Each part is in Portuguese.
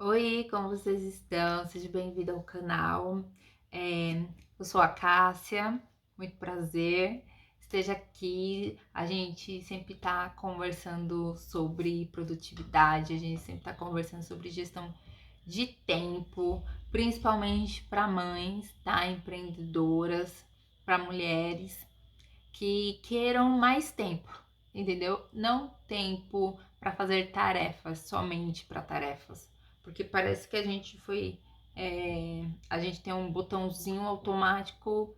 Oi, como vocês estão? Seja bem-vindo ao canal. Eu sou a Cássia, muito prazer. Esteja aqui. A gente sempre está conversando sobre produtividade, a gente sempre está conversando sobre gestão de tempo, principalmente para mães, tá? Empreendedoras, para mulheres que queiram mais tempo, entendeu? Não tempo para fazer tarefas, somente para tarefas, porque parece que a gente tem um botãozinho automático,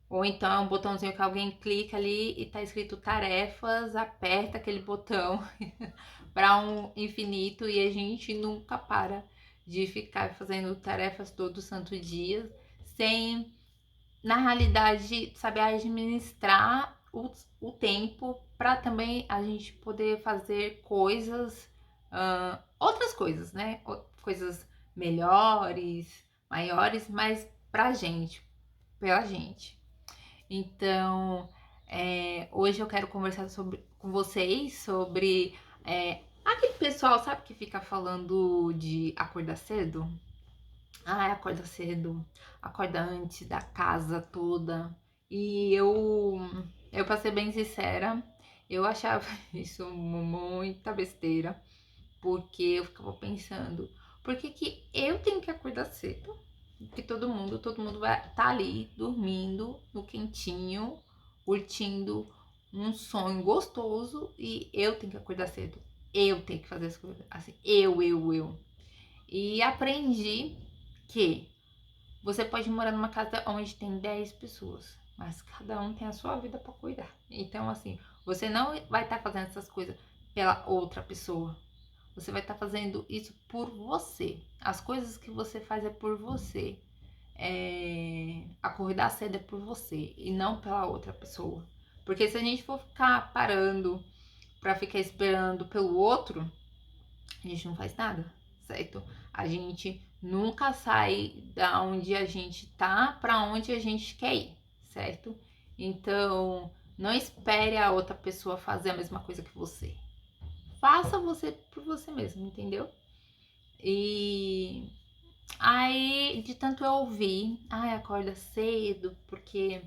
ou então é um botãozinho que alguém clica ali e tá escrito tarefas, aperta aquele botão para um infinito e a gente nunca para de ficar fazendo tarefas todo santo dia sem, na realidade, saber administrar o tempo para também a gente poder fazer coisas, outras coisas, né? Coisas melhores, maiores, mas pra gente, pela gente. Então, hoje eu quero conversar com vocês sobre aquele pessoal, sabe, que fica falando de acordar cedo? Ah, acorda cedo, acorda antes da casa toda. E eu pra ser bem sincera, eu achava isso muita besteira, porque eu ficava pensando, por que que eu tenho que acordar cedo? Que todo mundo vai estar ali dormindo no quentinho, curtindo um sonho gostoso e eu tenho que acordar cedo. Eu tenho que fazer as coisas assim, eu. E aprendi que você pode morar numa casa onde tem 10 pessoas, mas cada um tem a sua vida para cuidar. Então, assim, você não vai estar fazendo essas coisas pela outra pessoa. Você vai estar fazendo isso por você. As coisas que você faz é por você. Acordar cedo é por você e não pela outra pessoa. Porque se a gente for ficar parando para ficar esperando pelo outro, a gente não faz nada, certo? A gente nunca sai da onde a gente tá para onde a gente quer ir, certo? Então, não espere a outra pessoa fazer a mesma coisa que você. Faça você por você mesmo, entendeu? E aí, de tanto eu ouvir, ai, acorda cedo, porque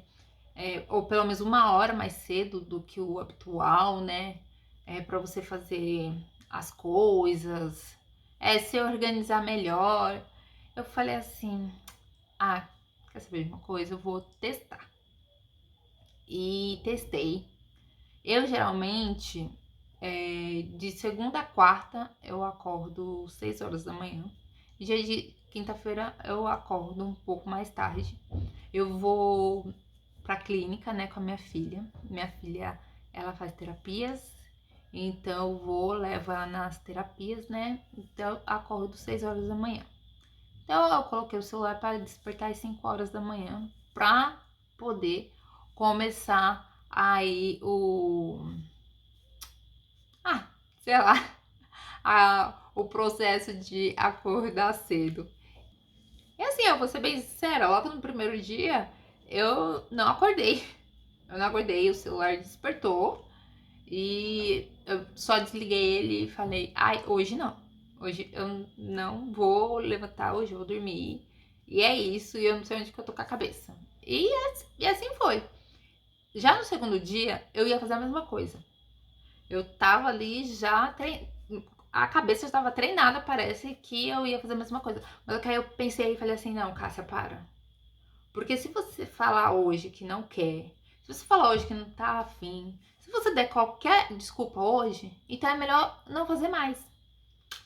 ou pelo menos uma hora mais cedo do que o habitual, né? Para você fazer as coisas, se organizar melhor. Eu falei assim, ah, quer saber de uma coisa? Eu vou testar. E testei. Eu geralmente, de segunda a quarta, eu acordo 6 horas da manhã. Dia de quinta-feira eu acordo um pouco mais tarde. Eu vou pra clínica, né, com a minha filha. Minha filha, ela faz terapias, então eu vou levar nas terapias, né? Então eu acordo 6 horas da manhã. Então eu coloquei o celular para despertar às 5 horas da manhã para poder começar aí ah, sei lá, o processo de acordar cedo. E assim, eu vou ser bem sincera, logo no primeiro dia eu não acordei. Eu não acordei, o celular despertou e eu só desliguei ele e falei, ai, hoje não. Hoje eu não vou levantar, hoje eu vou dormir. E é isso, e eu não sei onde que eu tô com a cabeça. E assim foi. Já no segundo dia, eu ia fazer a mesma coisa. Eu tava ali já a cabeça estava treinada, parece que eu ia fazer a mesma coisa. Mas aí eu pensei e falei assim, não, Cássia, para. Porque se você falar hoje que não quer, se você falar hoje que não tá afim, se você der qualquer desculpa hoje, então é melhor não fazer mais.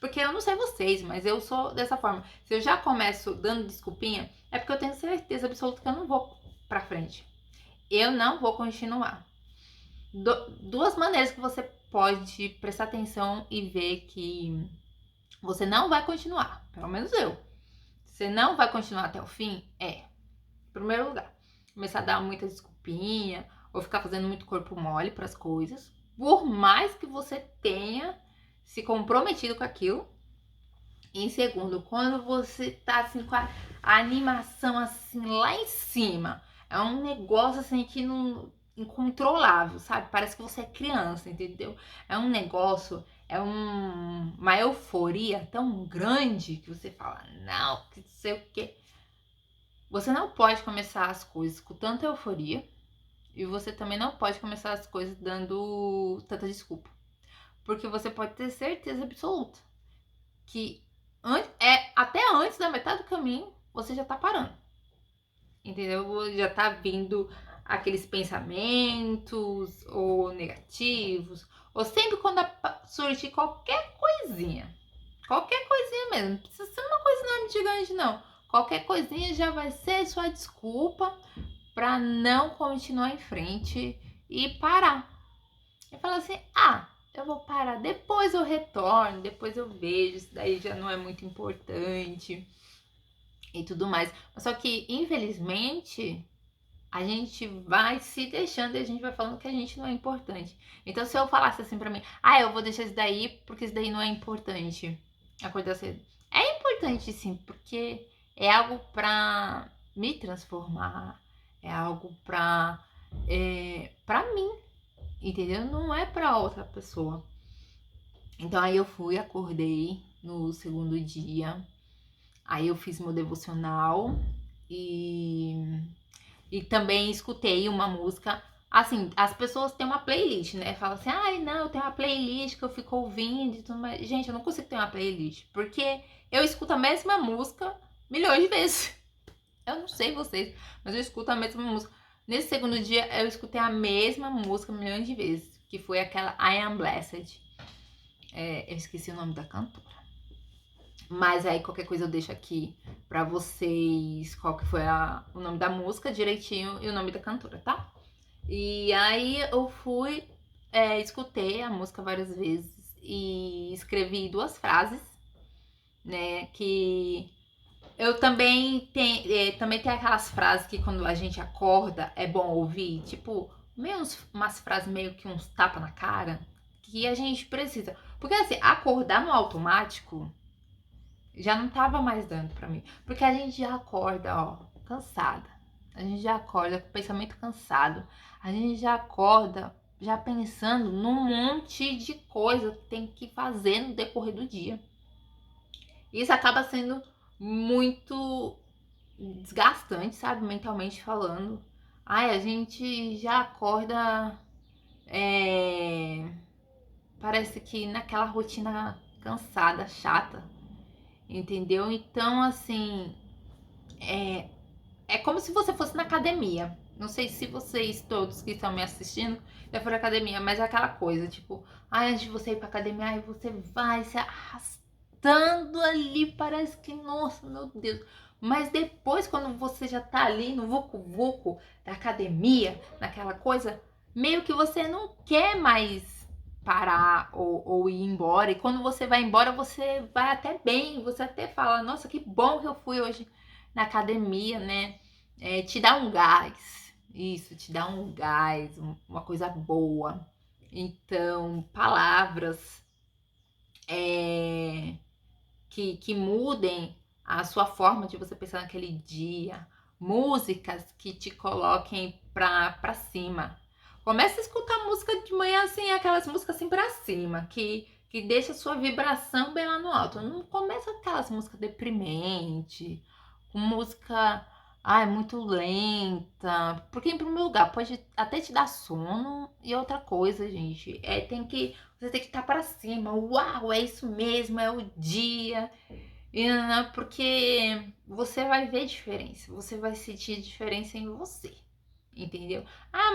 Porque eu não sei vocês, mas eu sou dessa forma. Se eu já começo dando desculpinha, é porque eu tenho certeza absoluta que eu não vou pra frente. Eu não vou continuar. Duas maneiras que você pode prestar atenção e ver que você não vai continuar. Pelo menos eu. Você não vai continuar até o fim? Em primeiro lugar, começar a dar muita desculpinha ou ficar fazendo muito corpo mole para as coisas, por mais que você tenha se comprometido com aquilo. Em segundo, quando você tá assim com a animação assim lá em cima, é um negócio assim que não incontrolável, sabe? Parece que você é criança, entendeu? É um negócio uma euforia tão grande que você fala, não, que não sei o quê. Você não pode começar as coisas com tanta euforia e você também não pode começar as coisas dando tanta desculpa. Porque você pode ter certeza absoluta que até antes da metade do caminho você já tá parando. Entendeu? Já tá vindo aqueles pensamentos ou negativos, ou sempre quando surgir qualquer coisinha mesmo, não precisa ser uma coisa enorme gigante não, qualquer coisinha já vai ser sua desculpa para não continuar em frente e parar. E falar assim, eu vou parar, depois eu retorno, depois eu vejo, isso daí já não é muito importante e tudo mais. Só que, infelizmente, a gente vai se deixando e a gente vai falando que a gente não é importante. Então, se eu falasse assim pra mim, eu vou deixar isso daí porque isso daí não é importante, acordar cedo. É importante sim, porque é algo pra me transformar, é algo pra mim, entendeu? Não é pra outra pessoa. Então, aí eu fui, acordei no segundo dia, aí eu fiz meu devocional e também escutei uma música. Assim, as pessoas têm uma playlist, né? Falam assim, não, eu tenho uma playlist que eu fico ouvindo e tudo mais. Gente, eu não consigo ter uma playlist, porque eu escuto a mesma música milhões de vezes. Eu não sei vocês, mas eu escuto a mesma música. Nesse segundo dia, eu escutei a mesma música milhões de vezes, que foi aquela I Am Blessed. Eu esqueci o nome da cantora. Mas aí qualquer coisa eu deixo aqui pra vocês qual que foi o nome da música direitinho e o nome da cantora, tá? E aí eu fui, escutei a música várias vezes e escrevi 2 frases, né? Que eu também também tem aquelas frases que quando a gente acorda é bom ouvir, tipo, umas frases meio que uns tapa na cara, que a gente precisa. Porque assim, acordar no automático já não tava mais dando pra mim. Porque a gente já acorda, cansada. A gente já acorda com o pensamento cansado. A gente já acorda já pensando num monte de coisa que tem que fazer no decorrer do dia. Isso acaba sendo muito desgastante, sabe? Mentalmente falando. A gente já acorda. Parece que naquela rotina cansada, chata. Entendeu? Então, assim, é como se você fosse na academia. Não sei se vocês todos que estão me assistindo já foram à academia, mas é aquela coisa, tipo, antes de você ir pra academia, aí você vai se arrastando ali, parece que, nossa, meu Deus. Mas depois, quando você já tá ali no vucu-vucu da academia, naquela coisa, meio que você não quer mais parar ou ir embora. E quando você vai embora, você vai até bem, você até fala, nossa, que bom que eu fui hoje na academia, né? Te dá um gás, isso, te dá um gás, uma coisa boa. Então, palavras que mudem a sua forma de você pensar naquele dia, músicas que te coloquem pra cima. Comece a escutar música de manhã assim, aquelas músicas assim pra cima, que deixa a sua vibração bem lá no alto. Não começa aquelas músicas deprimentes, com música muito lenta, porque em primeiro lugar pode até te dar sono. E outra coisa, gente, você tem que estar para cima. Uau, é isso mesmo, é o dia. Porque você vai ver diferença, você vai sentir diferença em você. Entendeu?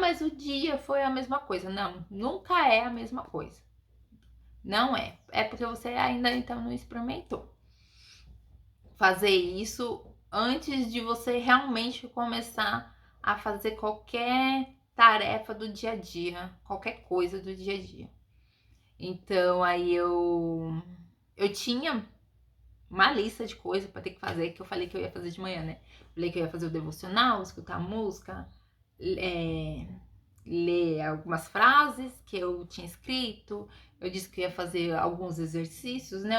Mas o dia foi a mesma coisa. Não, nunca é a mesma coisa. Não é. É porque você ainda então não experimentou fazer isso antes de você realmente começar a fazer qualquer tarefa do dia a dia, qualquer coisa do dia a dia. Então aí eu tinha uma lista de coisas para ter que fazer, que eu falei que eu ia fazer de manhã, né? Falei que eu ia fazer o devocional, escutar música, ler algumas frases que eu tinha escrito. Eu disse que ia fazer alguns exercícios, né?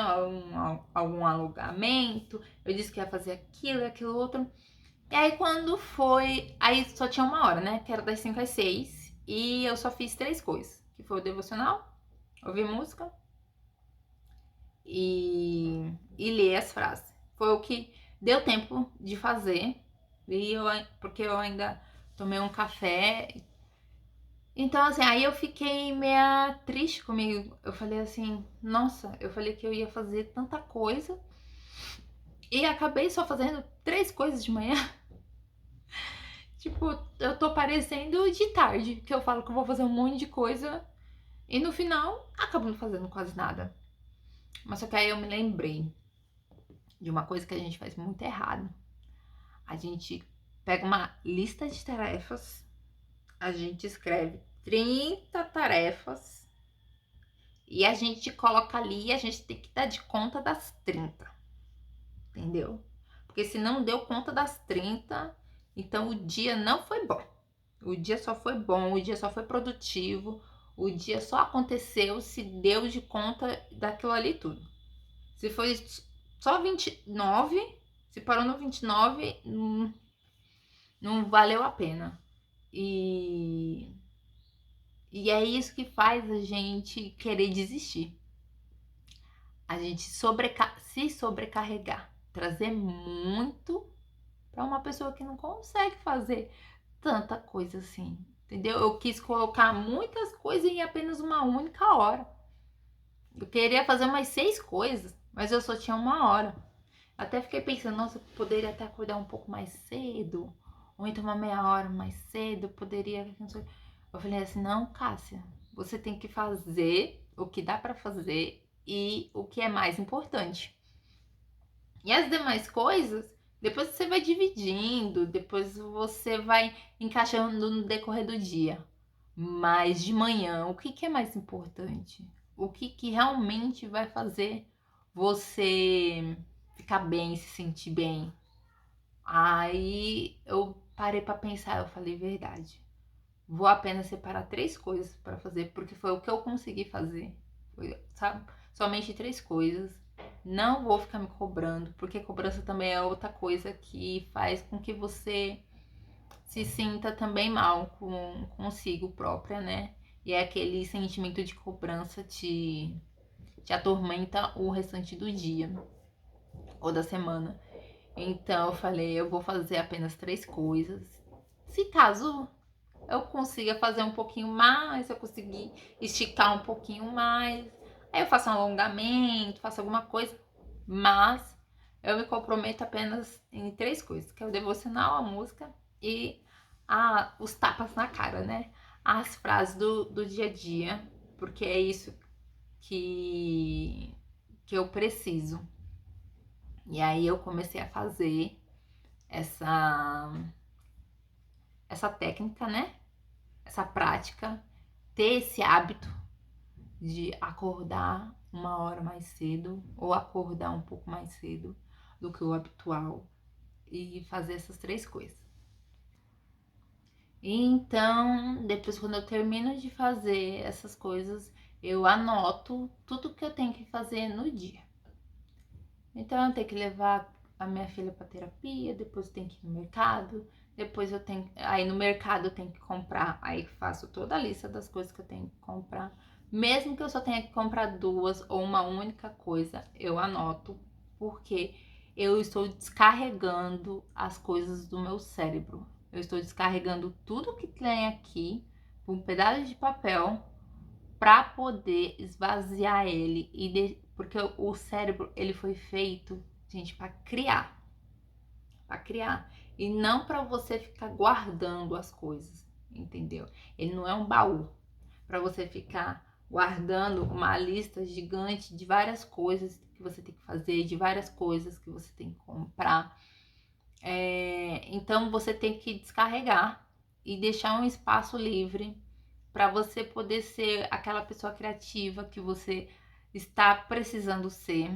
Algum alongamento. Eu disse que ia fazer aquilo, aquilo outro. E aí quando foi... Aí só tinha 1 hora, né? Que era das 5 às 6. E eu só fiz 3 coisas. Que foi o devocional, ouvir música e ler as frases. Foi o que deu tempo de fazer, porque eu ainda tomei um café. Então, assim, aí eu fiquei meia triste comigo. Eu falei assim, nossa, eu falei que eu ia fazer tanta coisa e acabei só fazendo 3 coisas de manhã. Tipo, eu tô parecendo de tarde, que eu falo que eu vou fazer um monte de coisa e no final acabo não fazendo quase nada. Mas só que aí eu me lembrei de uma coisa que a gente faz muito errado. A gente pega uma lista de tarefas, a gente escreve 30 tarefas e a gente coloca ali e a gente tem que dar de conta das 30, entendeu? Porque se não deu conta das 30, então o dia não foi bom. O dia só foi bom, o dia só foi produtivo, o dia só aconteceu se deu de conta daquilo ali tudo. Se foi só 29, se parou no 29, não valeu a pena. E é isso que faz a gente querer desistir. A gente se sobrecarregar. Trazer muito para uma pessoa que não consegue fazer tanta coisa assim. Entendeu? Eu quis colocar muitas coisas em apenas uma única hora. Eu queria fazer umas 6 coisas, mas eu só tinha uma hora. Até fiquei pensando, nossa, eu poderia até acordar um pouco mais cedo, ou então uma meia hora mais cedo, poderia. Eu falei assim, não, Cássia, você tem que fazer o que dá pra fazer e o que é mais importante. E as demais coisas, depois você vai dividindo, depois você vai encaixando no decorrer do dia. Mas de manhã, o que é mais importante? O que realmente vai fazer você ficar bem, se sentir bem? Aí eu parei para pensar, eu falei, verdade. Vou apenas separar 3 coisas para fazer, porque foi o que eu consegui fazer. Foi, sabe? Somente 3 coisas. Não vou ficar me cobrando, porque cobrança também é outra coisa que faz com que você se sinta também mal consigo própria, né? E é aquele sentimento de cobrança te atormenta o restante do dia ou da semana. Então eu falei, eu vou fazer apenas 3 coisas. Se caso eu consiga fazer um pouquinho mais, eu conseguir esticar um pouquinho mais, aí eu faço um alongamento, faço alguma coisa, mas eu me comprometo apenas em 3 coisas, que é o devocional, a música e os tapas na cara, né? As frases do dia a dia, porque é isso que eu preciso. E aí eu comecei a fazer essa técnica, né? Essa prática, ter esse hábito de acordar uma hora mais cedo ou acordar um pouco mais cedo do que o habitual e fazer essas 3 coisas. Então, depois quando eu termino de fazer essas coisas, eu anoto tudo que eu tenho que fazer no dia. Então, eu tenho que levar a minha filha para terapia, depois eu tenho que ir no mercado, depois eu tenho, aí no mercado eu tenho que comprar, aí faço toda a lista das coisas que eu tenho que comprar. Mesmo que eu só tenha que comprar 2 ou uma única coisa, eu anoto, porque eu estou descarregando as coisas do meu cérebro. Eu estou descarregando tudo que tem aqui, um pedaço de papel, para poder esvaziar ele porque o cérebro ele foi feito, gente, para criar e não para você ficar guardando as coisas, entendeu? Ele não é um baú para você ficar guardando uma lista gigante de várias coisas que você tem que fazer, de várias coisas que você tem que comprar. Então você tem que descarregar e deixar um espaço livre para você poder ser aquela pessoa criativa que você está precisando ser,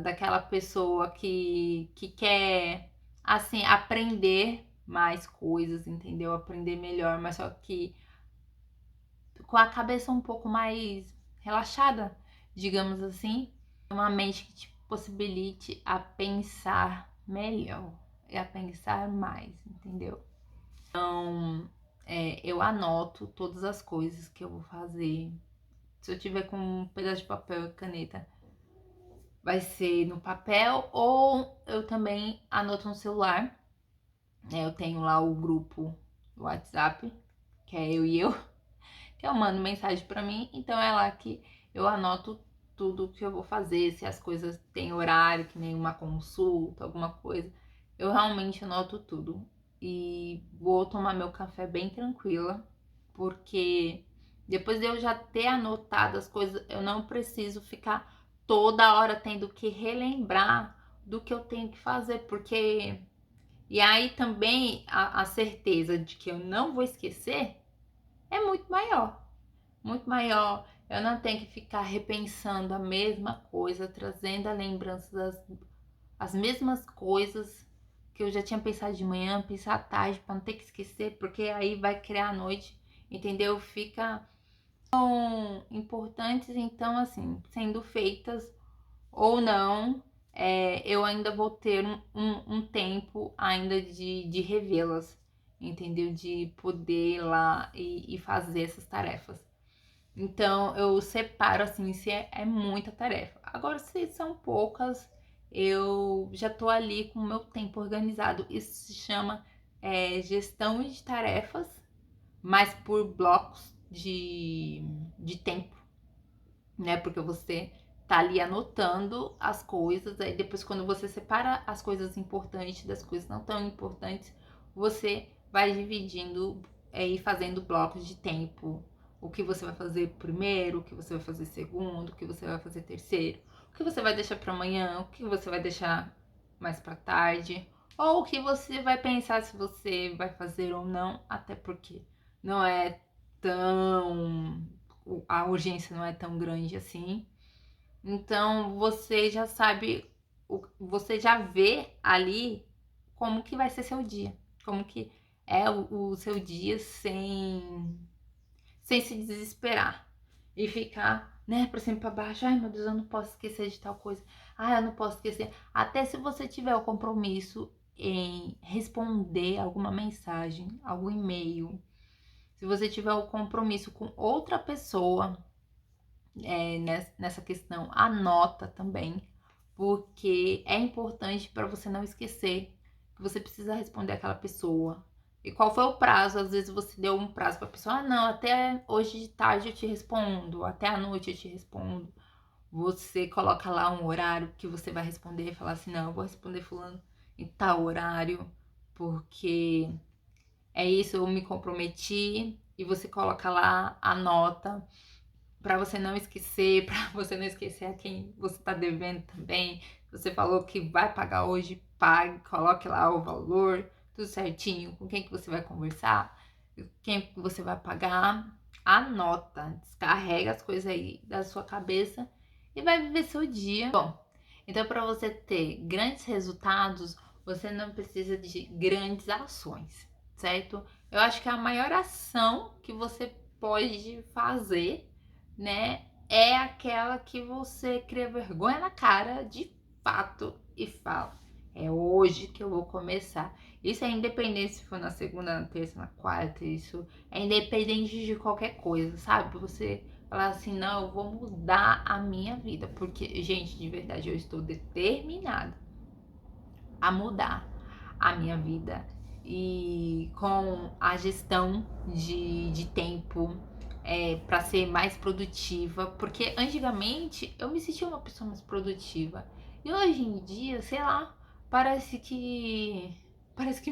daquela pessoa que quer, assim, aprender mais coisas, entendeu? Aprender melhor, mas só que com a cabeça um pouco mais relaxada, digamos assim, uma mente que te possibilite a pensar melhor e a pensar mais, entendeu? Então, eu anoto todas as coisas que eu vou fazer Se eu tiver com um pedaço de papel e caneta, vai ser no papel, ou eu também anoto no celular. Eu tenho lá o grupo do WhatsApp, que é eu e eu, que eu mando mensagem pra mim, então é lá que eu anoto tudo que eu vou fazer, se as coisas têm horário, que nem uma consulta, alguma coisa, eu realmente anoto tudo. E vou tomar meu café bem tranquila, porque depois de eu já ter anotado as coisas, eu não preciso ficar toda hora tendo que relembrar do que eu tenho que fazer, porque... E aí também a certeza de que eu não vou esquecer é muito maior. Muito maior. Eu não tenho que ficar repensando a mesma coisa, trazendo a lembrança as mesmas coisas que eu já tinha pensado de manhã, pensar à tarde, para não ter que esquecer, porque aí vai criar a noite, entendeu? Fica tão importantes, então, assim, sendo feitas ou não, eu ainda vou ter um tempo ainda de revê-las, entendeu? De poder ir lá e fazer essas tarefas. Então, eu separo assim, se é muita tarefa. Agora, se são poucas, eu já tô ali com o meu tempo organizado. Isso se chama gestão de tarefas, mas por blocos de tempo, né? Porque você tá ali anotando as coisas, aí depois quando você separa as coisas importantes das coisas não tão importantes, você vai dividindo e fazendo blocos de tempo. O que você vai fazer primeiro, o que você vai fazer segundo, o que você vai fazer terceiro, o que você vai deixar para amanhã, o que você vai deixar mais para tarde, ou o que você vai pensar se você vai fazer ou não, até porque não é tão a urgência não é tão grande assim. Então você já sabe, você já vê ali como que vai ser seu dia, como que é o seu dia sem se desesperar e ficar, né, pra cima e pra baixo. Ai meu Deus, eu não posso esquecer de tal coisa. Ai, eu não posso esquecer. Até se você tiver o compromisso em responder alguma mensagem, algum e-mail, se você tiver o compromisso com outra pessoa nessa questão, anota também, porque é importante para você não esquecer que você precisa responder aquela pessoa. E qual foi o prazo? Às vezes você deu um prazo para a pessoa, não, até hoje de tarde eu te respondo, até a noite eu te respondo. Você coloca lá um horário que você vai responder e falar assim, não, eu vou responder fulano em tal horário, porque é isso, eu me comprometi, e você coloca lá a nota para você não esquecer, para você não esquecer a quem você está devendo também. Você falou que vai pagar hoje, pague, coloque lá o valor, tudo certinho, com quem que você vai conversar, quem que você vai pagar, anota, descarrega as coisas aí da sua cabeça e vai viver seu dia. Bom, então para você ter grandes resultados, você não precisa de grandes ações, certo? Eu acho que a maior ação que você pode fazer, né, é aquela que você cria vergonha na cara de fato e fala: é hoje que eu vou começar. Isso é independente se for na segunda, na terça, na quarta, isso é independente de qualquer coisa, sabe? Você falar assim: não, eu vou mudar a minha vida, porque, gente, de verdade, eu estou determinada a mudar a minha vida, e com a gestão de tempo, para ser mais produtiva, porque antigamente eu me sentia uma pessoa mais produtiva e hoje em dia, sei lá, parece que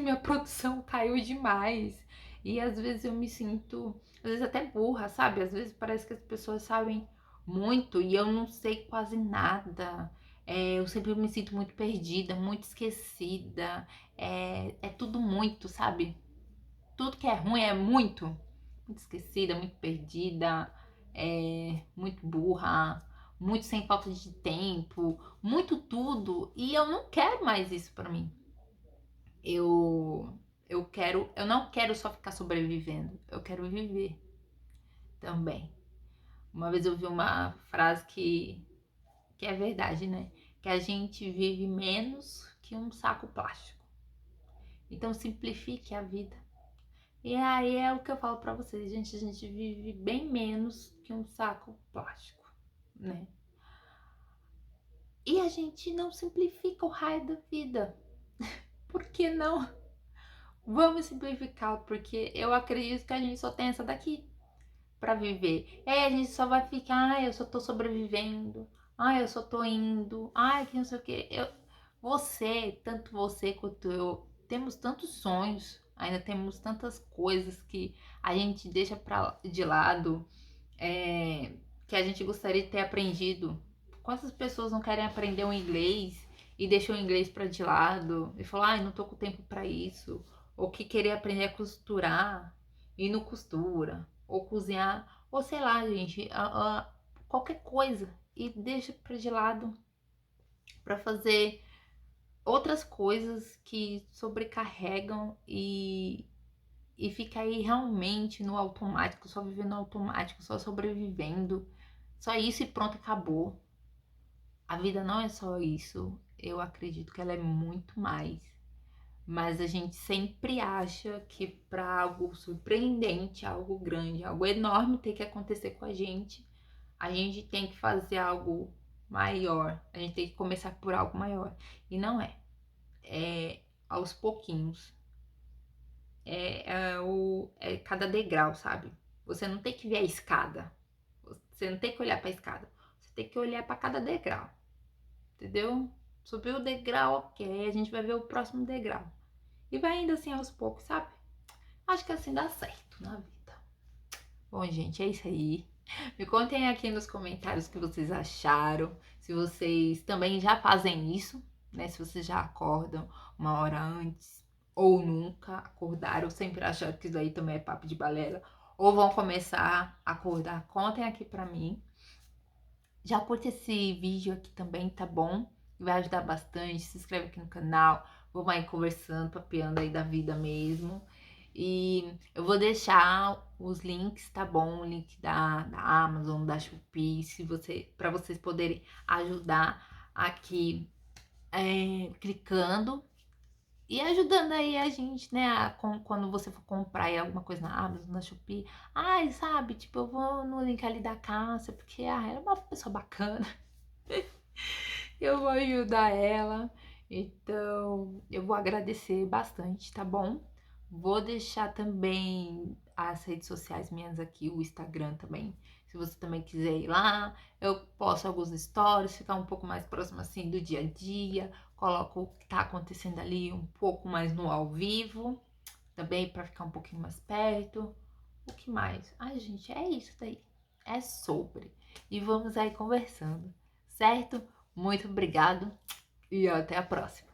minha produção caiu demais, e às vezes eu me sinto, às vezes até burra, sabe? Às vezes parece que as pessoas sabem muito e eu não sei quase nada. Eu sempre me sinto muito perdida, muito esquecida. É tudo muito, sabe? Tudo que é ruim é muito. Muito esquecida, muito perdida, muito burra, muito sem falta de tempo, muito tudo. E eu não quero mais isso pra mim. Eu não quero só ficar sobrevivendo. Eu quero viver também. Uma vez eu vi uma frase que é verdade, né? Que a gente vive menos que um saco plástico. Então simplifique a vida. E aí é o que eu falo pra vocês, gente, a gente vive bem menos que um saco plástico, né? E a gente não simplifica o raio da vida. Por que não? Vamos simplificar, porque eu acredito que a gente só tem essa daqui pra viver. E aí a gente só vai ficar, eu só tô sobrevivendo, eu só tô indo, que não sei o que. Tanto você quanto eu, temos tantos sonhos, ainda temos tantas coisas que a gente deixa de lado, que a gente gostaria de ter aprendido. Quantas pessoas não querem aprender o inglês e deixam o inglês para de lado e falam, não tô com tempo para isso, ou que queria aprender a costurar e não costura, ou cozinhar, ou sei lá, gente, qualquer coisa e deixa para de lado para fazer outras coisas que sobrecarregam e fica aí realmente no automático, só vivendo no automático, só sobrevivendo. Só isso e pronto, acabou. A vida não é só isso. Eu acredito que ela é muito mais. Mas a gente sempre acha que para algo surpreendente, algo grande, algo enorme ter que acontecer com a gente tem que fazer algo maior. A gente tem que começar por algo maior. E não é. É aos pouquinhos. É cada degrau, sabe? Você não tem que ver a escada. Você não tem que olhar para a escada. Você tem que olhar para cada degrau. Entendeu? Subiu o degrau, ok. A gente vai ver o próximo degrau. E vai indo assim aos poucos, sabe? Acho que assim dá certo na vida. Bom, gente, é isso aí. Me contem aqui nos comentários o que vocês acharam. Se vocês também já fazem isso, né? Se vocês já acordam uma hora antes ou nunca acordaram, sempre acharam que isso aí também é papo de balela, ou vão começar a acordar. Contem aqui pra mim. Já curte esse vídeo aqui também, tá bom? Vai ajudar bastante. Se inscreve aqui no canal. Vamos aí conversando, papeando aí da vida mesmo. E eu vou deixar os links, tá bom? O link da Amazon, da Shopee, para vocês poderem ajudar aqui clicando e ajudando aí a gente, né? Quando você for comprar aí alguma coisa na Amazon, na Shopee. Sabe? Tipo, eu vou no link ali da Cássia, porque ela é uma pessoa bacana. Eu vou ajudar ela. Então, eu vou agradecer bastante, tá bom? Vou deixar também as redes sociais minhas aqui, o Instagram também. Se você também quiser ir lá, eu posto alguns stories, ficar um pouco mais próximo assim do dia a dia. Coloco o que tá acontecendo ali um pouco mais no ao vivo, também para ficar um pouquinho mais perto. O que mais? Ai, gente, é isso daí. É sobre. E vamos aí conversando, certo? Muito obrigado e até a próxima.